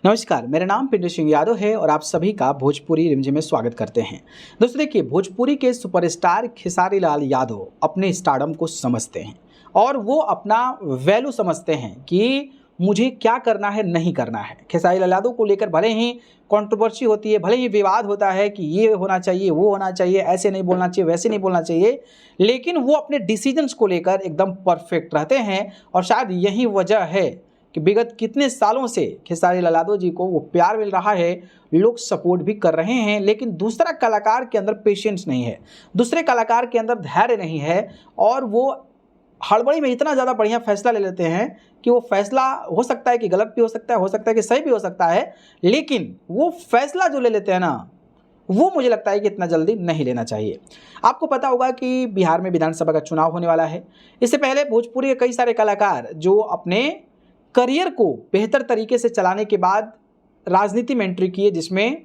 नमस्कार, मेरा नाम पिंटू सिंह यादव है और आप सभी का भोजपुरी रिमझिम में स्वागत करते हैं। दोस्तों देखिए, भोजपुरी के सुपरस्टार खेसारी लाल यादव अपने स्टारडम को समझते हैं और वो अपना वैल्यू समझते हैं कि मुझे क्या करना है, नहीं करना है। खेसारी लाल यादव को लेकर भले ही कंट्रोवर्सी होती है, भले ही विवाद होता है कि ये होना चाहिए, वो होना चाहिए, ऐसे नहीं बोलना चाहिए, वैसे नहीं बोलना चाहिए, लेकिन वो अपने डिसीजंस को लेकर एकदम परफेक्ट रहते हैं। और शायद यही वजह है कि विगत कितने सालों से खेसारी लाल यादव जी को वो प्यार मिल रहा है, लोग सपोर्ट भी कर रहे हैं। लेकिन दूसरा कलाकार के अंदर पेशेंस नहीं है, दूसरे कलाकार के अंदर धैर्य नहीं है और वो हड़बड़ी में इतना ज़्यादा बढ़िया फैसला ले लेते हैं कि वो फैसला हो सकता है कि गलत भी हो सकता है कि सही भी हो सकता है, लेकिन वो फैसला जो ले लेते हैं ना, वो मुझे लगता है कि इतना जल्दी नहीं लेना चाहिए। आपको पता होगा कि बिहार में विधानसभा का चुनाव होने वाला है। इससे पहले भोजपुरी के कई सारे कलाकार जो अपने करियर को बेहतर तरीके से चलाने के बाद राजनीति में एंट्री किए, जिसमें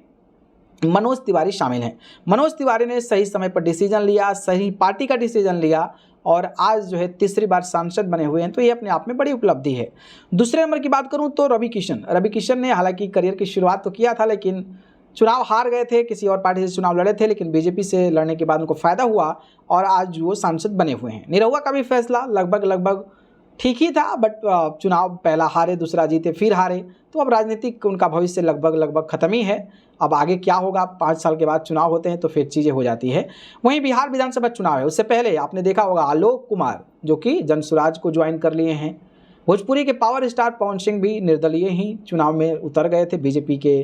मनोज तिवारी शामिल हैं। मनोज तिवारी ने सही समय पर डिसीजन लिया, सही पार्टी का डिसीजन लिया और आज जो है तीसरी बार सांसद बने हुए हैं, तो ये अपने आप में बड़ी उपलब्धि है। दूसरे नंबर की बात करूं तो रवि किशन ने हालांकि करियर की शुरुआत तो किया था, लेकिन चुनाव हार गए थे, किसी और पार्टी से चुनाव लड़े थे, लेकिन बीजेपी से लड़ने के बाद उनको फ़ायदा हुआ और आज वो सांसद बने हुए हैं। निरहुआ का भी फैसला लगभग ठीक ही था, बट चुनाव पहला हारे, दूसरा जीते, फिर हारे, तो अब राजनीतिक उनका भविष्य लगभग ख़त्म ही है। अब आगे क्या होगा, 5 साल के बाद चुनाव होते हैं तो फिर चीज़ें हो जाती है। वहीं बिहार विधानसभा चुनाव है, उससे पहले आपने देखा होगा आलोक कुमार जो कि जनसुराज को ज्वाइन कर लिए हैं। भोजपुरी के पावर स्टार पवन सिंह भी निर्दलीय ही चुनाव में उतर गए थे, बीजेपी के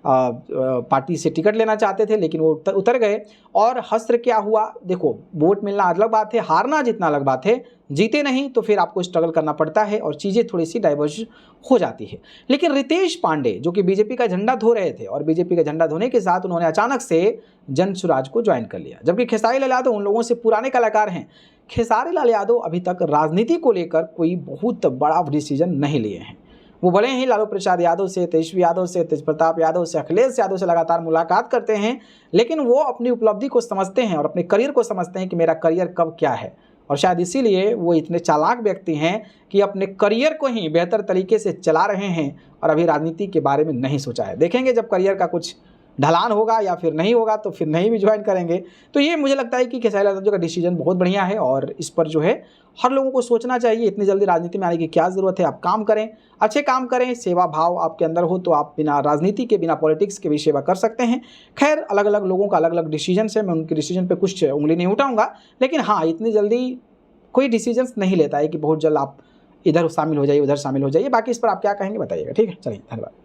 पार्टी से टिकट लेना चाहते थे, लेकिन वो उतर गए। और हस्त्र क्या हुआ, देखो, वोट मिलना अलग बात है, हारना जितना अलग बात है, जीते नहीं तो फिर आपको स्ट्रगल करना पड़ता है और चीज़ें थोड़ी सी डाइवर्ज हो जाती है। लेकिन रितेश पांडे जो कि बीजेपी का झंडा धो रहे थे और बीजेपी का झंडा धोने के साथ उन्होंने अचानक से जनसुराज को ज्वाइन कर लिया, जबकि खेसारी लाल यादव उन लोगों से पुराने कलाकार हैं। खेसारी लाल यादव अभी तक राजनीति को लेकर कोई बहुत बड़ा डिसीजन नहीं लिए हैं। वो भले ही लालू प्रसाद यादव से, तेजस्वी यादव से, तेज प्रताप यादव से, अखिलेश यादव से लगातार मुलाकात करते हैं, लेकिन वो अपनी उपलब्धि को समझते हैं और अपने करियर को समझते हैं कि मेरा करियर कब क्या है। और शायद इसीलिए वो इतने चालाक व्यक्ति हैं कि अपने करियर को ही बेहतर तरीके से चला रहे हैं और अभी राजनीति के बारे में नहीं सोचा है। देखेंगे जब करियर का कुछ ढलान होगा या फिर नहीं होगा तो फिर नहीं भी ज्वाइन करेंगे। तो ये मुझे लगता है कि खेसारी लाल यादव का डिसीजन बहुत बढ़िया है और इस पर जो है हर लोगों को सोचना चाहिए। इतनी जल्दी राजनीति में आने की क्या ज़रूरत है। आप काम करें, अच्छे काम करें, सेवा भाव आपके अंदर हो तो आप बिना राजनीति के, बिना पॉलिटिक्स के भी सेवा कर सकते हैं। खैर, अलग अलग लोगों का अलग अलग डिसीजन है, मैं उनके डिसीजन पे कुछ उंगली नहीं उठाऊंगा, लेकिन हाँ, इतनी जल्दी कोई डिसीजंस नहीं लेता है कि बहुत जल्द आप इधर शामिल हो जाइए, उधर शामिल हो जाइए। बाकी इस पर आप क्या कहेंगे बताइएगा। ठीक है, चलिए, धन्यवाद।